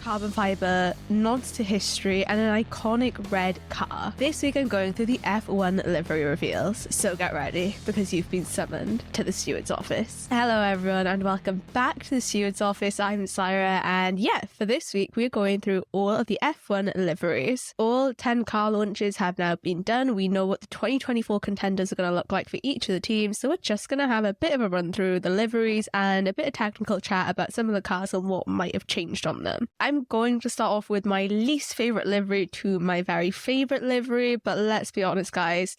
carbon fiber, nods to history, and an iconic red car. This week I'm going through the F1 livery reveals, so get ready because you've been summoned to the Steward's office. Hello everyone and welcome back to the Steward's office. I'm Saira, and for this week we're going through all of the F1 liveries. All 10 car launches have now been done. We know what the 2024 contenders are going to look like for each of the teams, so we're just going to have a bit of a run through the liveries and a bit of technical chat about some of the cars and what might have changed on them. I'm going to start off with my least favourite livery to my very favourite livery, but let's be honest guys,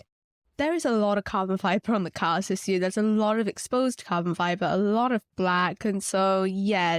there is a lot of carbon fibre on the cars this year. There's a lot of exposed carbon fibre, a lot of black, and so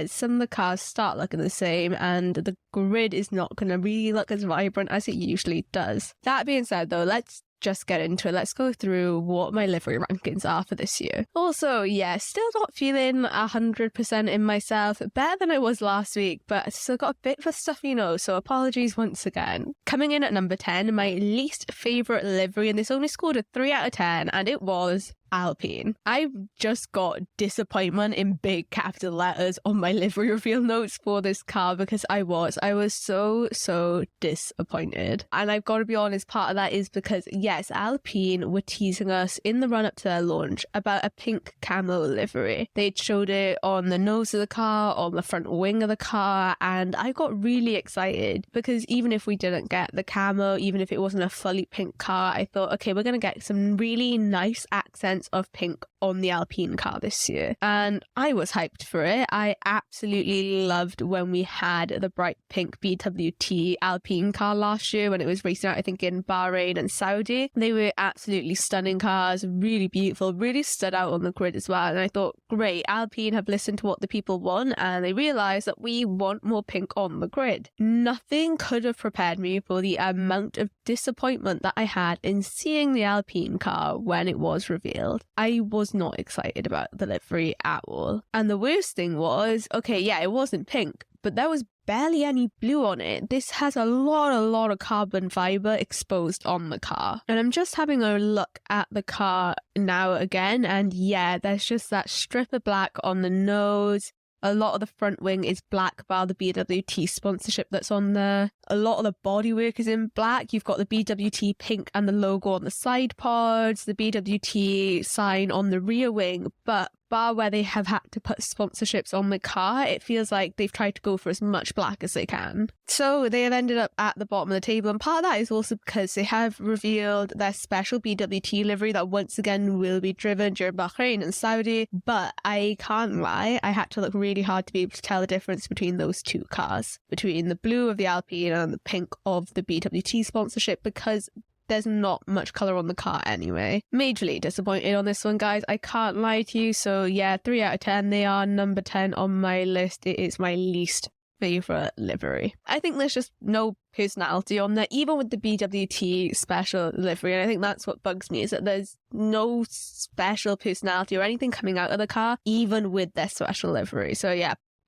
some of the cars start looking the same and the grid is not going to really look as vibrant as it usually does. That being said though, let's just get into it. Let's go through what my livery rankings are for this year. Also, still not feeling 100% in myself. Better than I was last week, but still got a bit of a stuffy nose, so apologies once again. Coming in at number 10, my least favourite livery, and this only scored a 3 out of 10, and it was Alpine. I've just got disappointment in big capital letters on my livery reveal notes for this car because I was so disappointed. And I've got to be honest, part of that is because Alpine were teasing us in the run up to their launch about a pink camo livery. They'd showed it on the nose of the car, on the front wing of the car, and I got really excited because even if we didn't get the camo, even if it wasn't a fully pink car, I thought, okay, we're going to get some really nice accents of pink on the Alpine car this year, and I was hyped for it. I absolutely loved when we had the bright pink BWT Alpine car last year when it was racing out, I think in Bahrain and Saudi. They were absolutely stunning cars, really beautiful, really stood out on the grid as well, and I thought, great, Alpine have listened to what the people want and they realised that we want more pink on the grid. Nothing could have prepared me for the amount of disappointment that I had in seeing the Alpine car when it was revealed. I was not excited about the livery at all. And the worst thing was, it wasn't pink, but there was barely any blue on it. This has a lot of carbon fibre exposed on the car. And I'm just having a look at the car now again, and there's just that strip of black on the nose. A lot of the front wing is black bar the BWT sponsorship that's on there. A lot of the bodywork is in black. You've got the BWT pink and the logo on the side pods, the BWT sign on the rear wing, but bar where they have had to put sponsorships on the car, it feels like they've tried to go for as much black as they can. So they have ended up at the bottom of the table, and part of that is also because they have revealed their special BWT livery that once again will be driven during Bahrain and Saudi, but I can't lie, I had to look really hard to be able to tell the difference between those two cars, between the blue of the Alpine and the pink of the BWT sponsorship, because there's not much colour on the car anyway. Majorly disappointed on this one, guys. I can't lie to you. So 3 out of 10. They are number 10 on my list. It is my least favourite livery. I think there's just no personality on there, even with the BWT special livery. And I think that's what bugs me, is that there's no special personality or anything coming out of the car, even with their special livery. So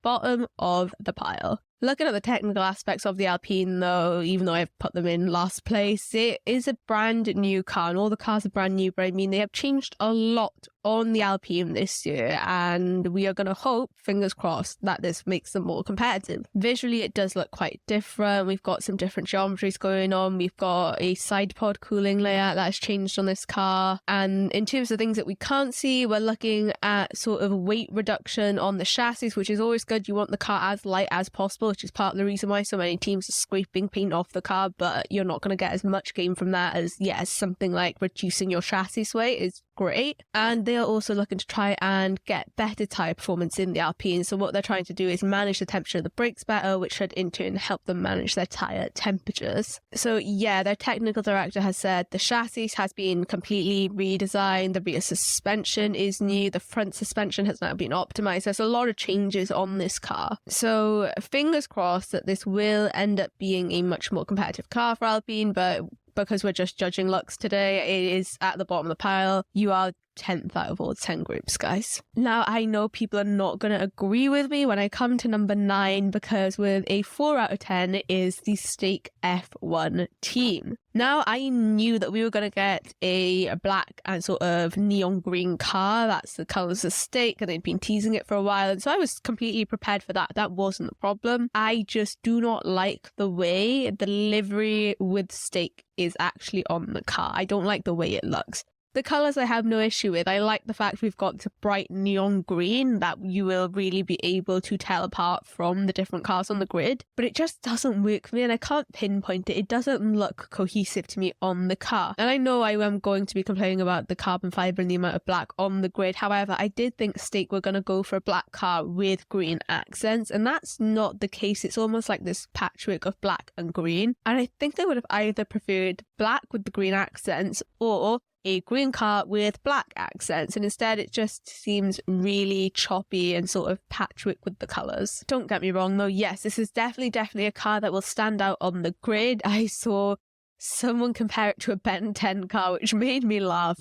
bottom of the pile. Looking at the technical aspects of the Alpine though, even though I've put them in last place, it is a brand new car and all the cars are brand new, but I mean they have changed a lot on the Alpine this year, and we are going to hope, fingers crossed, that this makes them more competitive. Visually it does look quite different. We've got some different geometries going on. We've got a side pod cooling layout that has changed on this car, and in terms of things that we can't see, we're looking at sort of weight reduction on the chassis, which is always good. You want the car as light as possible, which is part of the reason why so many teams are scraping paint off the car, but you're not going to get as much gain from that as something like reducing your chassis weight is great. And they are also looking to try and get better tyre performance in the Alpine. So what they're trying to do is manage the temperature of the brakes better, which should in turn help them manage their tyre temperatures. So their technical director has said the chassis has been completely redesigned, the rear suspension is new, the front suspension has now been optimized. There's a lot of changes on this car. So fingers crossed that this will end up being a much more competitive car for Alpine, but because we're just judging looks today, it is at the bottom of the pile. You are 10th out of all 10 groups, guys. Now, I know people are not going to agree with me when I come to number 9, because with a 4 out of 10 is the Stake F1 team. Now, I knew that we were going to get a black and sort of neon green car. That's the colours of Stake, and they'd been teasing it for a while. And so I was completely prepared for that. That wasn't the problem. I just do not like the way the livery with Stake is actually on the car. I don't like the way it looks. The colours I have no issue with. I like the fact we've got the bright neon green that you will really be able to tell apart from the different cars on the grid, but it just doesn't work for me and I can't pinpoint it. It doesn't look cohesive to me on the car. And I know I am going to be complaining about the carbon fibre and the amount of black on the grid. However, I did think Stake were going to go for a black car with green accents, and that's not the case. It's almost like this patchwork of black and green. And I think they would have either preferred black with the green accents or a green car with black accents, and instead it just seems really choppy and sort of patchwork with the colours. Don't get me wrong though, yes, this is definitely a car that will stand out on the grid. I saw someone compare it to a Ben 10 car, which made me laugh.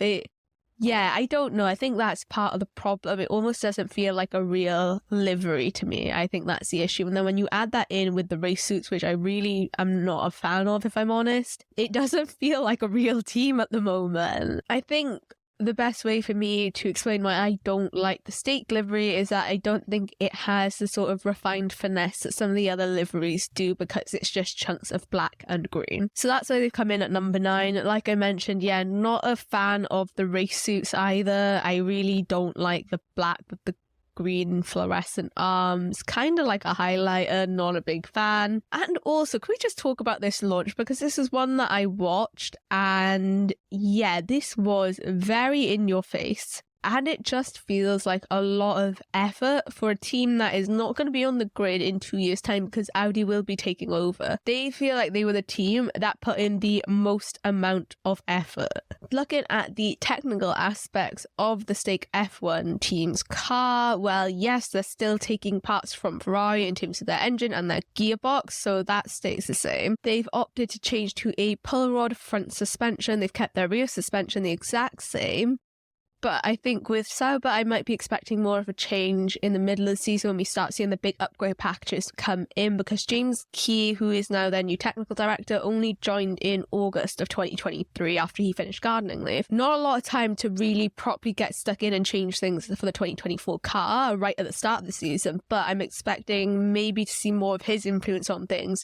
Yeah, I don't know. I think that's part of the problem. It almost doesn't feel like a real livery to me. I think that's the issue. And then when you add that in with the race suits, which I really am not a fan of, if I'm honest, it doesn't feel like a real team at the moment. I think the best way for me to explain why I don't like the Stake livery is that I don't think it has the sort of refined finesse that some of the other liveries do, because it's just chunks of black and green. So that's why they've come in at number 9. Like I mentioned, yeah, not a fan of the race suits either. I really don't like the black with the green fluorescent arms, kind of like a highlighter, not a big fan. And also, can we just talk about this launch, because this is one that I watched and yeah, this was very in your face. And it just feels like a lot of effort for a team that is not going to be on the grid in 2 years' time, because Audi will be taking over. They feel like they were the team that put in the most amount of effort. Looking at the technical aspects of the Stake F1 team's car, well, yes, they're still taking parts from Ferrari in terms of their engine and their gearbox, so that stays the same. They've opted to change to a pull rod front suspension. They've kept their rear suspension the exact same. But I think with Sauber, I might be expecting more of a change in the middle of the season when we start seeing the big upgrade packages come in, because James Key, who is now their new technical director, only joined in August of 2023 after he finished gardening leave. Not a lot of time to really properly get stuck in and change things for the 2024 car right at the start of the season, but I'm expecting maybe to see more of his influence on things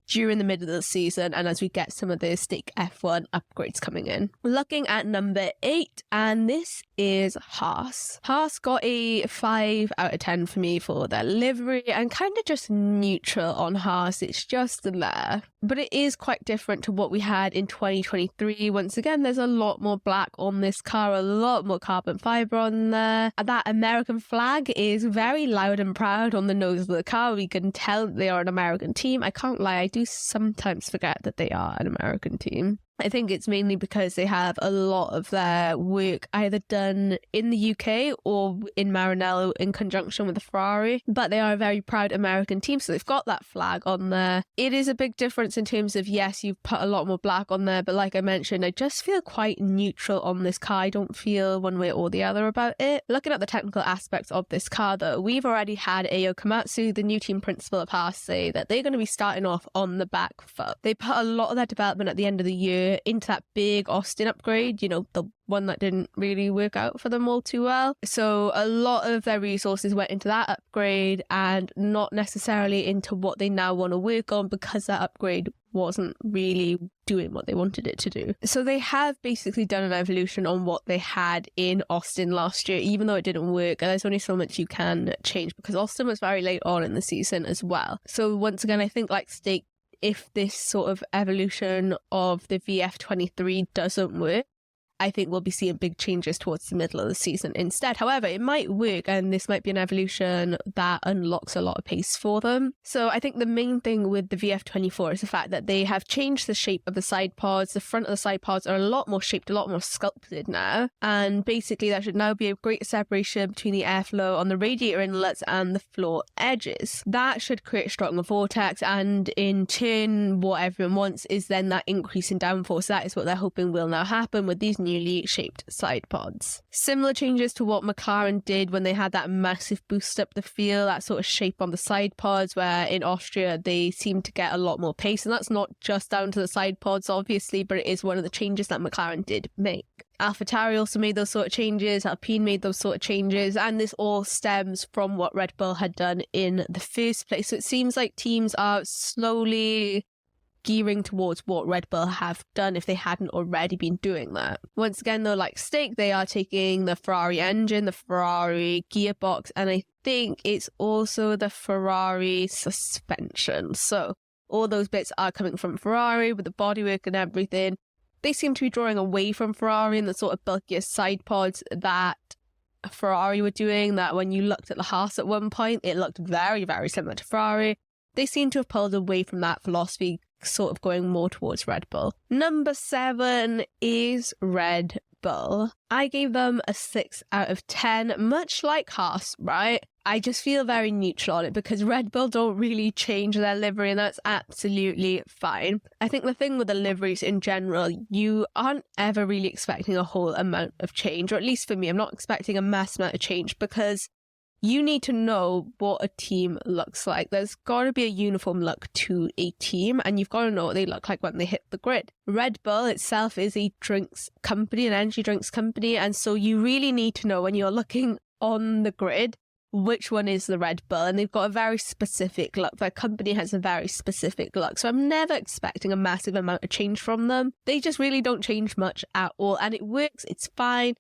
during the middle of the season and as we get some of the Stake F1 upgrades coming in. Looking at number 8, and this is Haas. Haas got a 5 out of 10 for me for their livery, and kind of just neutral on Haas. It's just there. But it is quite different to what we had in 2023. Once again, there's a lot more black on this car, a lot more carbon fibre on there. And that American flag is very loud and proud on the nose of the car. We can tell they are an American team. I can't lie, I do sometimes forget that they are an American team. I think it's mainly because they have a lot of their work either done in the UK or in Maranello in conjunction with the Ferrari, but they are a very proud American team, so they've got that flag on there. It is a big difference in terms of, yes, you've put a lot more black on there, but like I mentioned, I just feel quite neutral on this car. I don't feel one way or the other about it. Looking at the technical aspects of this car though, we've already had Ayo Komatsu, the new team principal of Haas, say that they're going to be starting off on the back foot. They put a lot of their development at the end of the year into that big Austin upgrade, you know, the one that didn't really work out for them all too well. So a lot of their resources went into that upgrade and not necessarily into what they now want to work on, because that upgrade wasn't really doing what they wanted it to do. So they have basically done an evolution on what they had in Austin last year, even though it didn't work. And there's only so much you can change, because Austin was very late on in the season as well. So once again, I think like Stake, if this sort of evolution of the VF23 doesn't work, I think we'll be seeing big changes towards the middle of the season instead. However, it might work, and this might be an evolution that unlocks a lot of pace for them. So I think the main thing with the VF24 is the fact that they have changed the shape of the side pods. The front of the side pods are a lot more shaped, a lot more sculpted now. And basically there should now be a greater separation between the airflow on the radiator inlets and the floor edges. That should create a stronger vortex, and in turn what everyone wants is then that increase in downforce. That is what they're hoping will now happen with these new newly shaped side pods. Similar changes to what McLaren did when they had that massive boost up the field, that sort of shape on the side pods, where in Austria they seem to get a lot more pace. And that's not just down to the side pods, obviously, but it is one of the changes that McLaren did make. AlphaTauri also made those sort of changes, Alpine made those sort of changes, and this all stems from what Red Bull had done in the first place. So it seems like teams are slowly gearing towards what Red Bull have done if they hadn't already been doing that. Once again, though, like Stake, they are taking the Ferrari engine, the Ferrari gearbox, and I think it's also the Ferrari suspension. So all those bits are coming from Ferrari with the bodywork and everything. They seem to be drawing away from Ferrari and the sort of bulkier side pods that Ferrari were doing, that when you looked at the Haas at one point, it looked very, very similar to Ferrari. They seem to have pulled away from that philosophy, sort of going more towards Red Bull. Number 7 is Red Bull. I gave them a 6 out of 10, much like Haas, right? I just feel very neutral on it because Red Bull don't really change their livery, and that's absolutely fine. I think the thing with the liveries in general, you aren't ever really expecting a whole amount of change, or at least for me, I'm not expecting a mass amount of change because you need to know what a team looks like. There's got to be a uniform look to a team, and you've got to know what they look like when they hit the grid. Red Bull itself is a drinks company, an energy drinks company, and so you really need to know when you're looking on the grid which one is the Red Bull, and they've got a very specific look. Their company has a very specific look, so I'm never expecting a massive amount of change from them. They just really don't change much at all, and it works, it's fine.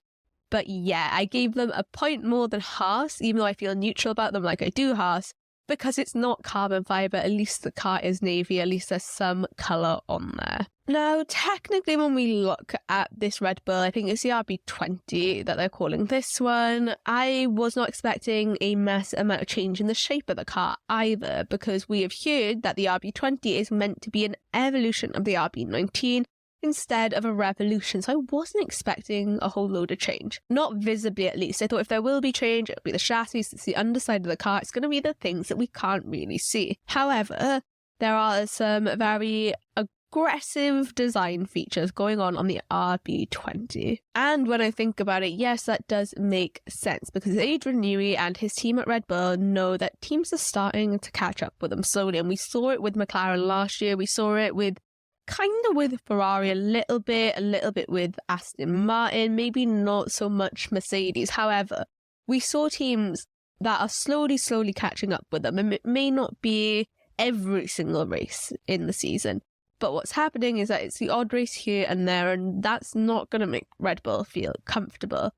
But yeah, I gave them a point more than Haas, even though I feel neutral about them like I do Haas, because it's not carbon fibre. At least the car is navy, at least there's some colour on there. Now, technically, when we look at this Red Bull, I think it's the RB20 that they're calling this one. I was not expecting a massive amount of change in the shape of the car either, because we have heard that the RB20 is meant to be an evolution of the RB19, instead of a revolution, so I wasn't expecting a whole load of change. Not visibly, at least. I thought if there will be change, it'll be the chassis, it's the underside of the car, it's going to be the things that we can't really see. However, there are some very aggressive design features going on the RB20. And when I think about it, yes, that does make sense, because Adrian Newey and his team at Red Bull know that teams are starting to catch up with them slowly, and we saw it with McLaren last year, we saw it with Ferrari a little bit with Aston Martin, maybe not so much Mercedes. However, we saw teams that are slowly catching up with them, and it may not be every single race in the season, but what's happening is that it's the odd race here and there, and that's not going to make Red Bull feel comfortable.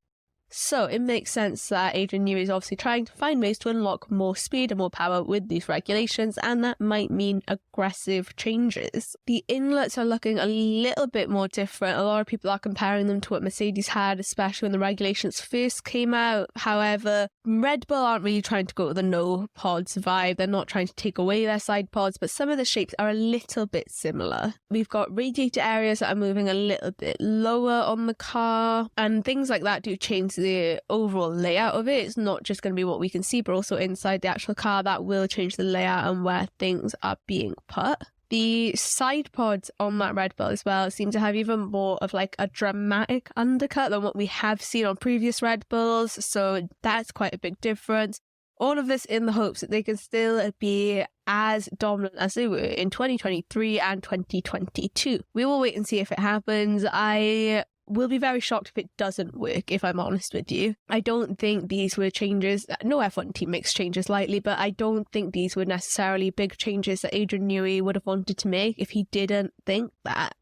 So it makes sense that Adrian Newey is obviously trying to find ways to unlock more speed and more power with these regulations, and that might mean aggressive changes. The inlets are looking a little bit more different. A lot of people are comparing them to what Mercedes had, especially when the regulations first came out. However, Red Bull aren't really trying to go to the no pods vibe. They're not trying to take away their side pods, but some of the shapes are a little bit similar. We've got radiator areas that are moving a little bit lower on the car, and things like that do change the overall layout of it. It's not just going to be what we can see, but also inside the actual car that will change the layout and where things are being put. The side pods on that Red Bull as well seem to have even more of like a dramatic undercut than what we have seen on previous Red Bulls, so that's quite a big difference. All of this in the hopes that they can still be as dominant as they were in 2023 and 2022. We will wait and see if it happens. I will be very shocked if it doesn't work, if I'm honest with you. I don't think these were changes, no F1 team makes changes lightly, but I don't think these were necessarily big changes that Adrian Newey would have wanted to make if he didn't think that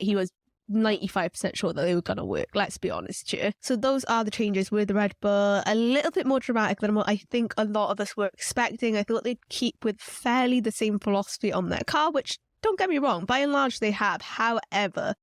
he was 95% sure that they were going to work, let's be honest here. So those are the changes with the Red Bull, a little bit more dramatic than what I think a lot of us were expecting. I thought they'd keep with fairly the same philosophy on their car, which, don't get me wrong, by and large they have. However,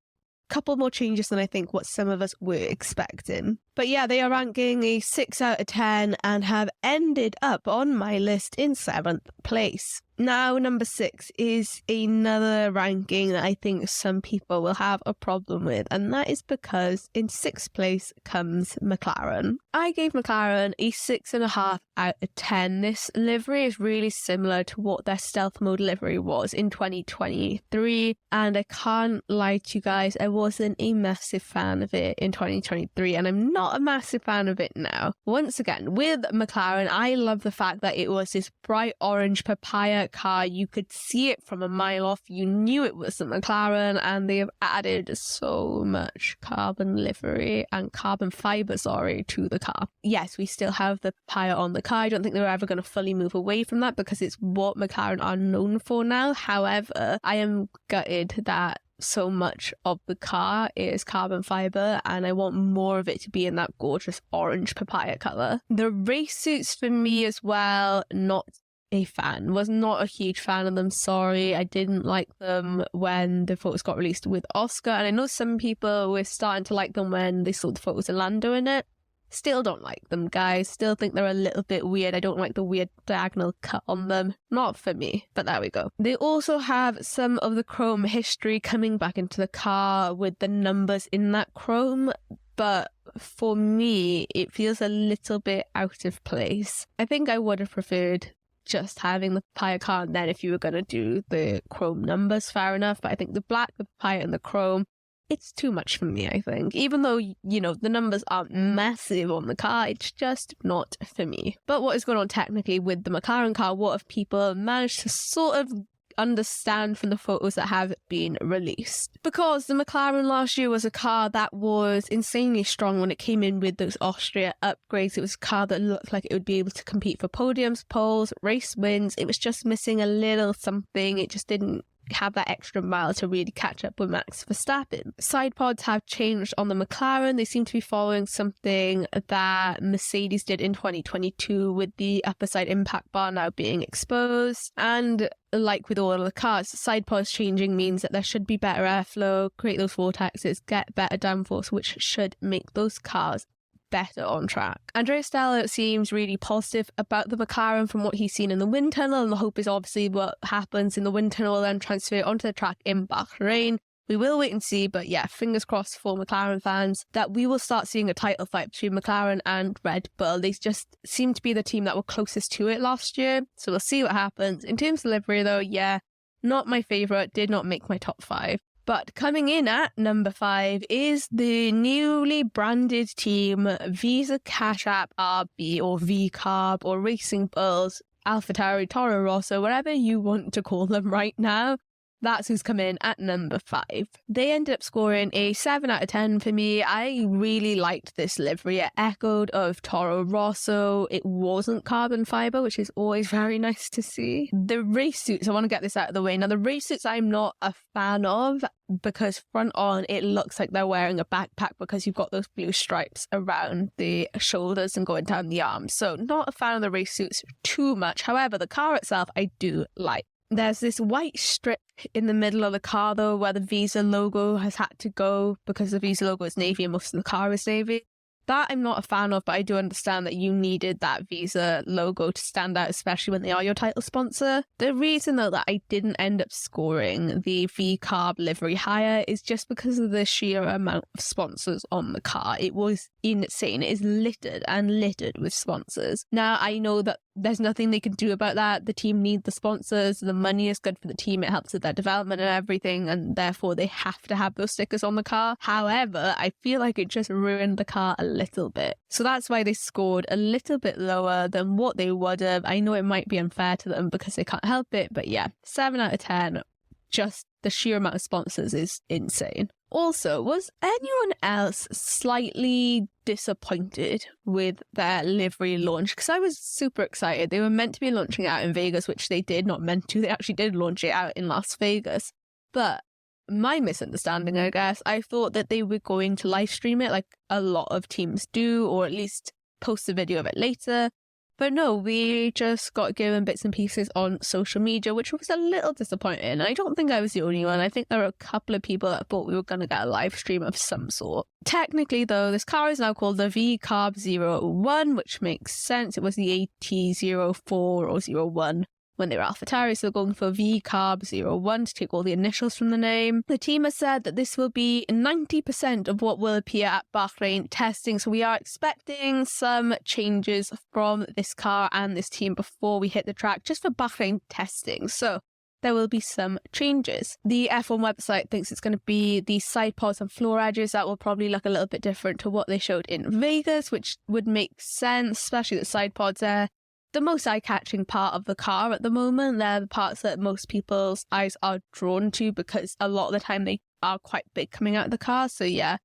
couple more changes than I think what some of us were expecting. But yeah, they are ranking a 6 out of 10 and have ended up on my list in 7th place. Now, number 6 is another ranking that I think some people will have a problem with, and that is because in 6th place comes McLaren. I gave McLaren a 6.5 out of 10. This livery is really similar to what their stealth mode livery was in 2023, and I can't lie to you guys, I wasn't a massive fan of it in 2023, and I'm not a massive fan of it now. Once again, with McLaren, I love the fact that it was this bright orange papaya car. You could see it from a mile off. You knew it was a McLaren, and they have added so much carbon livery and carbon fibre, to the car. Yes, we still have the papaya on the car. I don't think they're ever going to fully move away from that because it's what McLaren are known for now. However, I am gutted that so much of the car is carbon fibre, and I want more of it to be in that gorgeous orange papaya colour. The race suits for me as well, not a fan. Was not a huge fan of them, sorry. I didn't like them when the photos got released with Oscar, and I know some people were starting to like them when they saw the photos of Lando in it. Still don't like them, guys. Still think they're a little bit weird. I don't like the weird diagonal cut on them. Not for me, but there we go. They also have some of the chrome history coming back into the car with the numbers in that chrome, but for me, it feels a little bit out of place. I think I would have preferred just having the papaya car, and then if you were going to do the chrome numbers, fair enough, but I think the black, the papaya, and the chrome, it's too much for me, I think. Even though, you know, the numbers aren't massive on the car, it's just not for me. But what is going on technically with the McLaren car? What have people managed to sort of understand from the photos that have been released? Because the McLaren last year was a car that was insanely strong when it came in with those Austria upgrades. It was a car that looked like it would be able to compete for podiums, poles, race wins. It was just missing a little something. It just didn't have that extra mile to really catch up with Max Verstappen. Side pods have changed on the McLaren. They seem to be following something that Mercedes did in 2022 with the upper side impact bar now being exposed. And like with all of the cars, side pods changing means that there should be better airflow, create those vortexes, get better downforce, which should make those cars better on track. Andrea Stella seems really positive about the McLaren from what he's seen in the wind tunnel, and the hope is obviously what happens in the wind tunnel will then transfer onto the track in Bahrain. We will wait and see, but yeah, fingers crossed for McLaren fans that we will start seeing a title fight between McLaren and Red Bull. They just seem to be the team that were closest to it last year, so we'll see what happens. In terms of livery though, yeah, not my favourite, did not make my top 5. But coming in at number 5 is the newly branded team Visa Cash App RB or VCarb or Racing Bulls, AlphaTauri, Toro Rosso, whatever you want to call them right now. That's who's come in at number 5. They ended up scoring a 7 out of 10 for me. I really liked this livery. It echoed of Toro Rosso. It wasn't carbon fibre, which is always very nice to see. The race suits, I want to get this out of the way. Now, the race suits I'm not a fan of because front on, it looks like they're wearing a backpack because you've got those blue stripes around the shoulders and going down the arms. So not a fan of the race suits too much. However, the car itself, I do like. There's this white strip in the middle of the car, though, where the Visa logo has had to go because the Visa logo is navy and most of the car is navy. That I'm not a fan of, but I do understand that you needed that Visa logo to stand out, especially when they are your title sponsor. The reason, though, that I didn't end up scoring the V-Carb livery higher is just because of the sheer amount of sponsors on the car. It was insane. It is littered and littered with sponsors. Now, I know that there's nothing they can do about that. The team need the sponsors. The money is good for the team. It helps with their development and everything, and therefore they have to have those stickers on the car. However, I feel like it just ruined the car a little bit. So that's why they scored a little bit lower than what they would have. I know it might be unfair to them because they can't help it, but yeah, 7 out of 10. Just the sheer amount of sponsors is insane. Also, was anyone else slightly disappointed with their livery launch? Because I was super excited. They were meant to be launching it out in Vegas, which they did, not meant to. They actually did launch it out in Las Vegas. But my misunderstanding, I guess, I thought that they were going to live stream it like a lot of teams do, or at least post a video of it later. But no, we just got given bits and pieces on social media, which was a little disappointing. I don't think I was the only one. I think there were a couple of people that thought we were going to get a live stream of some sort. Technically, though, this car is now called the V-Carb 01, which makes sense. It was the AT04 or 01 when they were AlphaTauri, so they're going for V-Carb 01 to take all the initials from the name. The team has said that this will be 90% of what will appear at Bahrain testing, so we are expecting some changes from this car and this team before we hit the track, just for Bahrain testing. So there will be some changes. The F1 website thinks it's going to be the side pods and floor edges that will probably look a little bit different to what they showed in Vegas, which would make sense, especially the side pods are the most eye-catching part of the car at the moment. They're the parts that most people's eyes are drawn to because a lot of the time they are quite big coming out of the car. So yeah,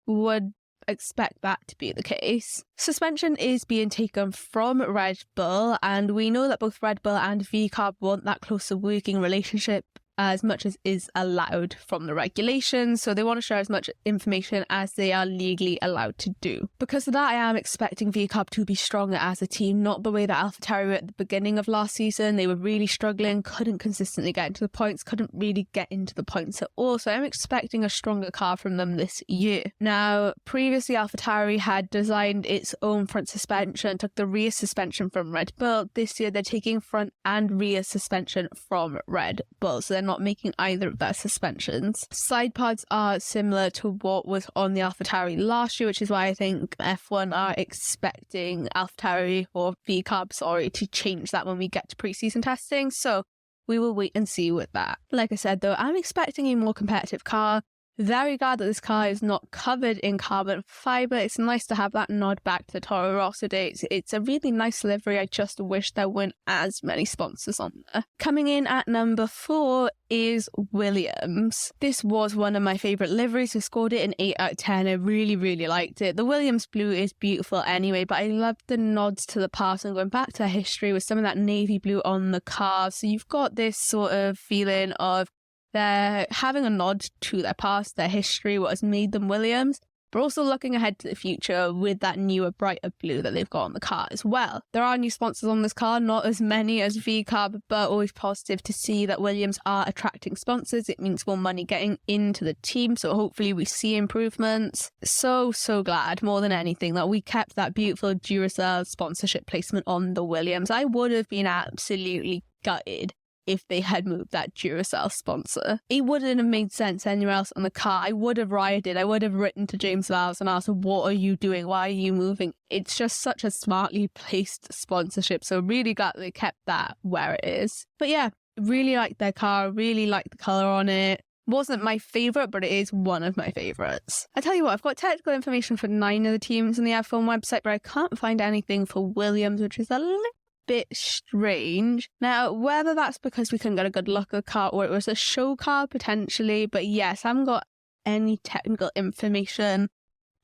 would expect that to be the case. Suspension is being taken from Red Bull, and we know that both Red Bull and VCARB want that closer working relationship as much as is allowed from the regulations, so they want to share as much information as they are legally allowed to do. Because of that, I am expecting VCARB to be stronger as a team, not the way that AlphaTauri were at the beginning of last season. They were really struggling, couldn't consistently get into the points, couldn't really get into the points at all, so I'm expecting a stronger car from them this year. Now, previously AlphaTauri had designed its own front suspension, took the rear suspension from Red Bull. This year they're taking front and rear suspension from Red Bull, so they're not making either of their suspensions. Side pods are similar to what was on the AlphaTauri last year, which is why I think F1 are expecting AlphaTauri or VCARB, to change that when we get to preseason testing. So we will wait and see with that. Like I said though, I'm expecting a more competitive car. Very glad that this car is not covered in carbon fibre. It's nice to have that nod back to the Toro Rosso days. It's a really nice livery. I just wish there weren't as many sponsors on there. Coming in at number 4 is Williams. This was one of my favourite liveries. I scored it an 8 out of 10. I really, really liked it. The Williams blue is beautiful anyway, but I love the nods to the past and going back to history with some of that navy blue on the car. So you've got this sort of feeling of they're having a nod to their past, their history, what has made them Williams, but also looking ahead to the future with that newer, brighter blue that they've got on the car as well. There are new sponsors on this car, not as many as VCARB, but always positive to see that Williams are attracting sponsors. It means more money getting into the team, so hopefully we see improvements. So glad, more than anything, that we kept that beautiful Duracell sponsorship placement on the Williams. I would have been absolutely gutted if they had moved that Duracell sponsor. It wouldn't have made sense anywhere else on the car. I would have rioted. I would have written to James Vowles and asked, what are you doing? Why are you moving? It's just such a smartly placed sponsorship. So really glad they kept that where it is. But yeah, really like their car. Really like the colour on it. Wasn't my favourite, but it is one of my favourites. I tell you what, I've got technical information for 9 of the teams on the F1 website, but I can't find anything for Williams, which is a little bit strange. Now, whether that's because we couldn't get a good look at the car or it was a show car potentially, but yes, I haven't got any technical information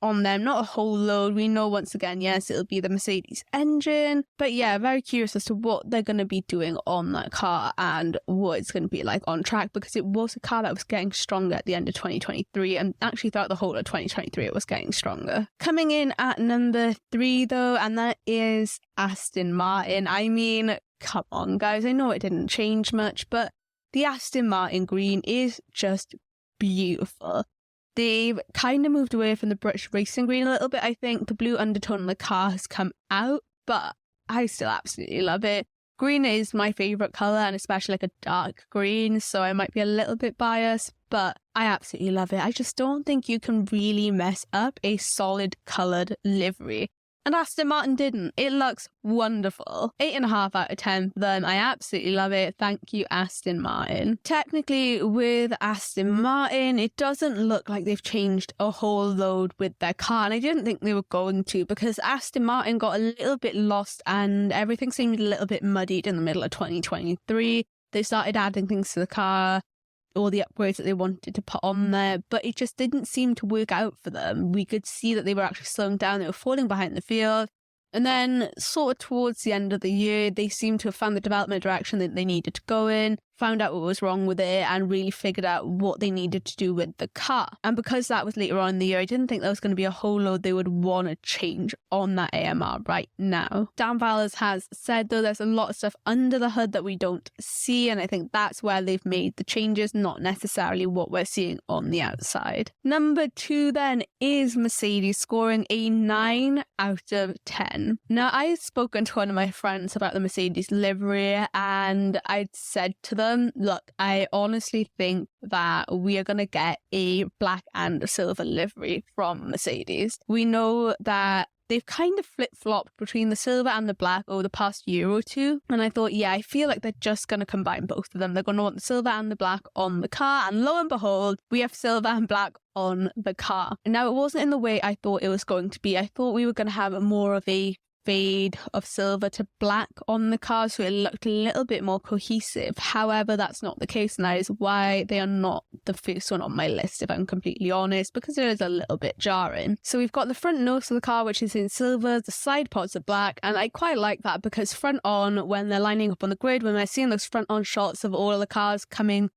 on them, not a whole load. We know once again, yes, it'll be the Mercedes engine, but yeah, very curious as to what they're going to be doing on that car and what it's going to be like on track, because it was a car that was getting stronger at the end of 2023, and actually throughout the whole of 2023 it was getting stronger. Coming in at number 3 though, and that is Aston Martin. I mean, come on guys, I know it didn't change much, but the Aston Martin green is just beautiful. They've kind of moved away from the British racing green a little bit. I think the blue undertone on the car has come out, but I still absolutely love it. Green is my favourite colour, and especially like a dark green, so I might be a little bit biased, but I absolutely love it. I just don't think you can really mess up a solid coloured livery. And Aston Martin didn't. It looks wonderful. 8.5 out of 10 for them. I absolutely love it. Thank you, Aston Martin. Technically, with Aston Martin, it doesn't look like they've changed a whole load with their car. And I didn't think they were going to, because Aston Martin got a little bit lost and everything seemed a little bit muddied in the middle of 2023. They started adding things to the car, all the upgrades that they wanted to put on there, but it just didn't seem to work out for them. We could see that they were actually slowing down, they were falling behind the field, and then sort of towards the end of the year, they seemed to have found the development direction that they needed to go in. found out what was wrong with it and really figured out what they needed to do with the car. And because that was later on in the year, I didn't think there was going to be a whole load they would want to change on that AMR right now. Dan Vallers has said, though, there's a lot of stuff under the hood that we don't see, and I think that's where they've made the changes, not necessarily what we're seeing on the outside. Number 2 then is Mercedes, scoring a 9 out of 10. Now, I had spoken to one of my friends about the Mercedes livery, and I'd said to them, look, I honestly think that we are going to get a black and silver livery from Mercedes. We know that they've kind of flip-flopped between the silver and the black over the past year or two. And I thought, yeah, I feel like they're just going to combine both of them. They're going to want the silver and the black on the car. And lo and behold, we have silver and black on the car. Now, it wasn't in the way I thought it was going to be. I thought we were going to have more of a fade of silver to black on the car, so it looked a little bit more cohesive. However, that's not the case, and that is why they are not the first one on my list, if I'm completely honest, because it is a little bit jarring. So we've got the front nose of the car, which is in silver, the side pods are black, and I quite like that because front on, when they're lining up on the grid, when we're seeing those front on shots of all of the cars coming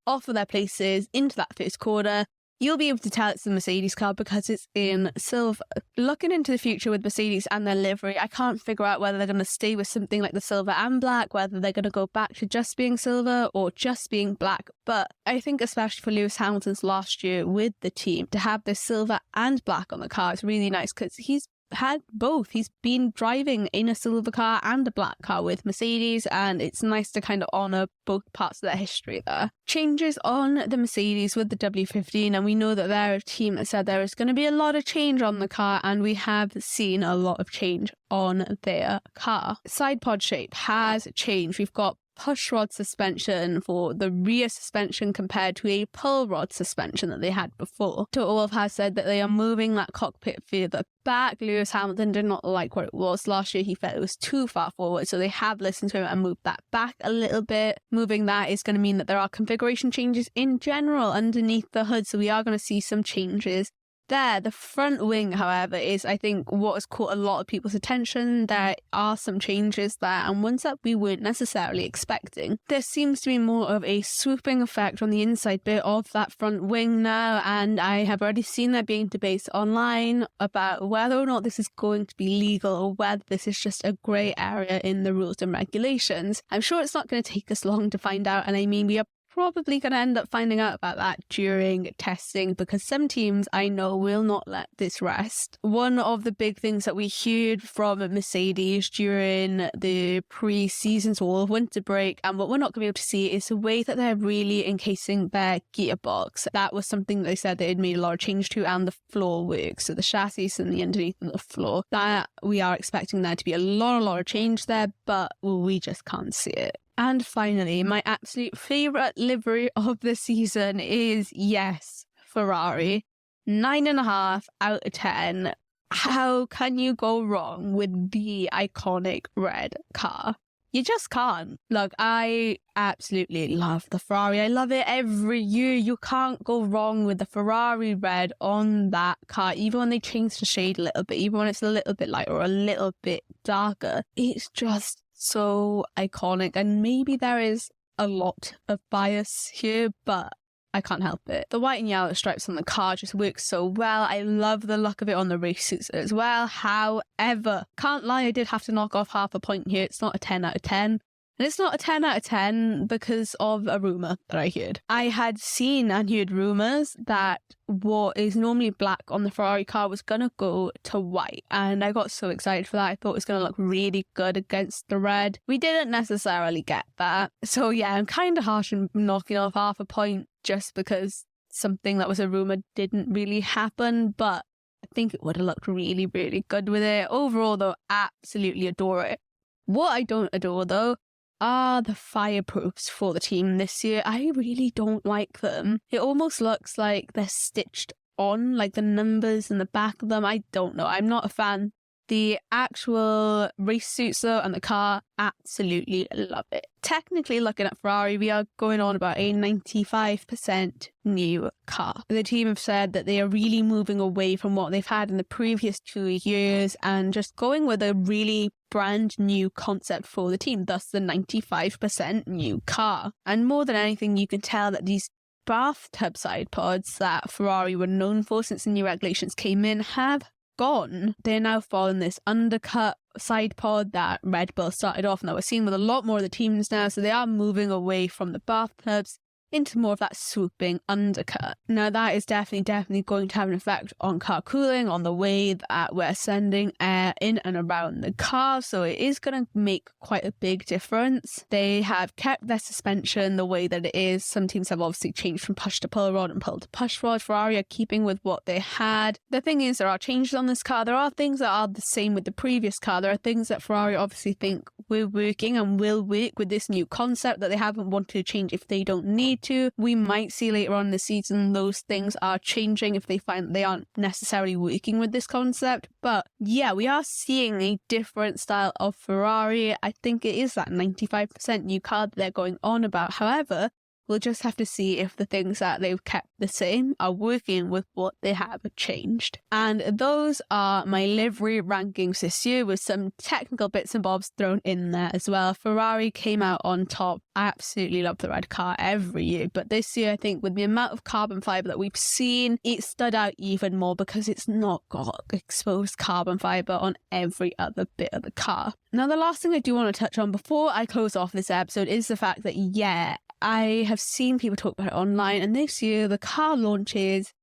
off of their places into that first corner, you'll be able to tell it's the Mercedes car because it's in silver. Looking into the future with Mercedes and their livery, I can't figure out whether they're going to stay with something like the silver and black, whether they're going to go back to just being silver or just being black. But I think especially for Lewis Hamilton's last year with the team, to have the silver and black on the car is really nice because he's had both. He's been driving in a silver car and a black car with Mercedes, and it's nice to kind of honour both parts of their history there. Changes on the Mercedes with the W15, and we know that they're a team that said there is going to be a lot of change on the car, and we have seen a lot of change on their car. Side pod shape has changed. We've got push rod suspension for the rear suspension compared to a pull rod suspension that they had before. Toto Wolff has said that they are moving that cockpit further back. Lewis Hamilton did not like where it was last year. He felt it was too far forward, so they have listened to him and moved that back a little bit. Moving that is going to mean that there are configuration changes in general underneath the hood, so we are going to see some changes there. The front wing, however, is, I think, what has caught a lot of people's attention. There are some changes there, and ones that we weren't necessarily expecting. There seems to be more of a swooping effect on the inside bit of that front wing now, and I have already seen there being debates online about whether or not this is going to be legal or whether this is just a grey area in the rules and regulations. I'm sure it's not going to take us long to find out, and I mean, we are probably going to end up finding out about that during testing because some teams I know will not let this rest. One of the big things that we heard from Mercedes during the pre-season or winter break, and what we're not going to be able to see, is the way that they're really encasing their gearbox. That was something they said they had made a lot of change to, and the floor work, so the chassis and the underneath of the floor, that we are expecting there to be a lot of change there, but we just can't see it. And finally, my absolute favourite livery of the season is, yes, Ferrari. 9.5 out of 10. How can you go wrong with the iconic red car? You just can't. Look, I absolutely love the Ferrari. I love it every year. You can't go wrong with the Ferrari red on that car, even when they change the shade a little bit, even when it's a little bit lighter or a little bit darker. It's just so iconic, and maybe there is a lot of bias here, but I can't help it. The white and yellow stripes on the car just work so well. I love the look of it on the race suits as well. However, can't lie, I did have to knock off half a point here. It's not a 10 out of 10. And it's not a 10 out of 10 because of a rumour that I heard. I had seen and heard rumours that what is normally black on the Ferrari car was going to go to white. And I got so excited for that. I thought it was going to look really good against the red. We didn't necessarily get that. So yeah, I'm kind of harsh in knocking off half a point just because something that was a rumour didn't really happen. But I think it would have looked really good with it. Overall, though, absolutely adore it. What I don't adore, though, are the fireproofs for the team this year. I really don't like them. It almost looks like they're stitched on, like the numbers in the back of them. I don't know. I'm not a fan. The actual race suits though and the car, absolutely love it. Technically, looking at Ferrari, we are going on about a 95% new car. The team have said that they are really moving away from what they've had in the previous 2 years and just going with a really brand new concept for the team, thus the 95% new car. And more than anything, you can tell that these bathtub side pods that Ferrari were known for since the new regulations came in have gone. They're now following this undercut side pod that Red Bull started off, and that we're seeing with a lot more of the teams now. So they are moving away from the bathtubs into more of that swooping undercut. Now that is definitely going to have an effect on car cooling, on the way that we're sending air in and around the car, so it is going to make quite a big difference. They have kept their suspension the way that it is. Some teams have obviously changed from push to pull rod and pull to push rod. Ferrari are keeping with what they had. The thing is, there are changes on this car. There are things that are the same with the previous car. There are things that Ferrari obviously think we're working and will work with this new concept that they haven't wanted to change if they don't need to. We might see later on in the season those things are changing if they find that they aren't necessarily working with this concept. But yeah, we are seeing a different style of Ferrari. I think it is that 95% new car that they're going on about. However, we'll just have to see if the things that they've kept the same are working with what they have changed. And those are my livery rankings this year, with some technical bits and bobs thrown in there as well. Ferrari came out on top. I absolutely love the red car every year, but this year I think with the amount of carbon fibre that we've seen, it stood out even more because it's not got exposed carbon fibre on every other bit of the car. Now, the last thing I do want to touch on before I close off this episode is the fact that, I have seen people talk about it online, and this year the car launches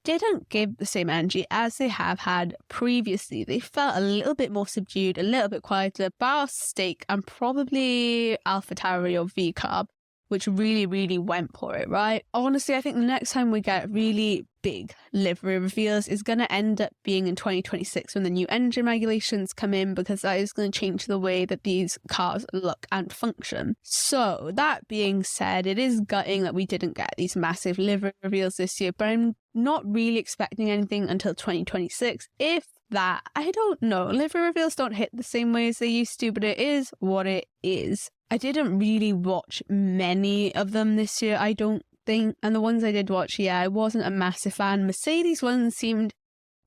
didn't give the same energy as they have had previously. They felt a little bit more subdued, a little bit quieter, bar Steak and probably AlphaTauri or VCarb, which really went for it, right? Honestly, I think the next time we get really big livery reveals is going to end up being in 2026 when the new engine regulations come in, because that is going to change the way that these cars look and function. So that being said, it is gutting that we didn't get these massive livery reveals this year, but I'm not really expecting anything until 2026. If that, I don't know. Livery reveals don't hit the same way as they used to, but it is what it is. I didn't really watch many of them this year, I don't think. And the ones I did watch, I wasn't a massive fan. Mercedes ones seemed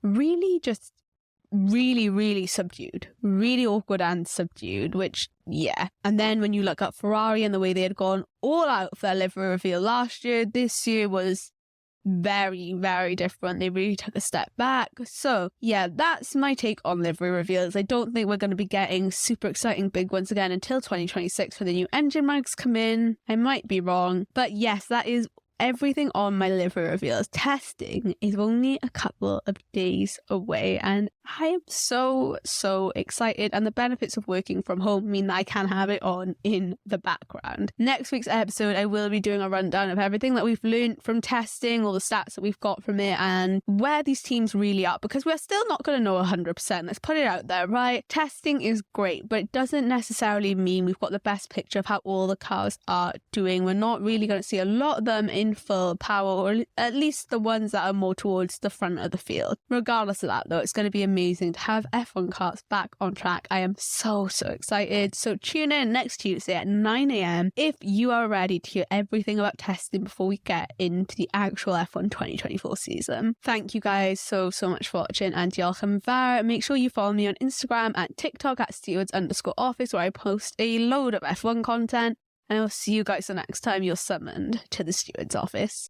really just really subdued. Really awkward and subdued, which, And then when you look at Ferrari and the way they had gone all out for their livery reveal last year, this year was very different. They really took a step back. So that's my take on livery reveals. I don't think we're going to be getting super exciting big ones again until 2026 when the new engine mags come in. I might be wrong, but yes, that is everything on my livery reveals. Testing is only a couple of days away, and I am so excited, and the benefits of working from home mean that I can have it on in the background. Next week's episode, I will be doing a rundown of everything that we've learned from testing, all the stats that we've got from it, and where these teams really are, because we're still not going to know 100%. Let's put it out there, right? Testing is great, but it doesn't necessarily mean we've got the best picture of how all the cars are doing. We're not really going to see a lot of them in full power, or at least the ones that are more towards the front of the field. Regardless of that though, it's going to be amazing to have F1 cars back on track. I am so excited. So tune in next Tuesday at 9 a.m. if you are ready to hear everything about testing before we get into the actual F1 2024 season. Thank you guys so much for watching, and diolch yn fawr. Make sure you follow me on Instagram and TikTok at stewards_office, where I post a load of F1 content. And I will see you guys the next time you're summoned to the Steward's office.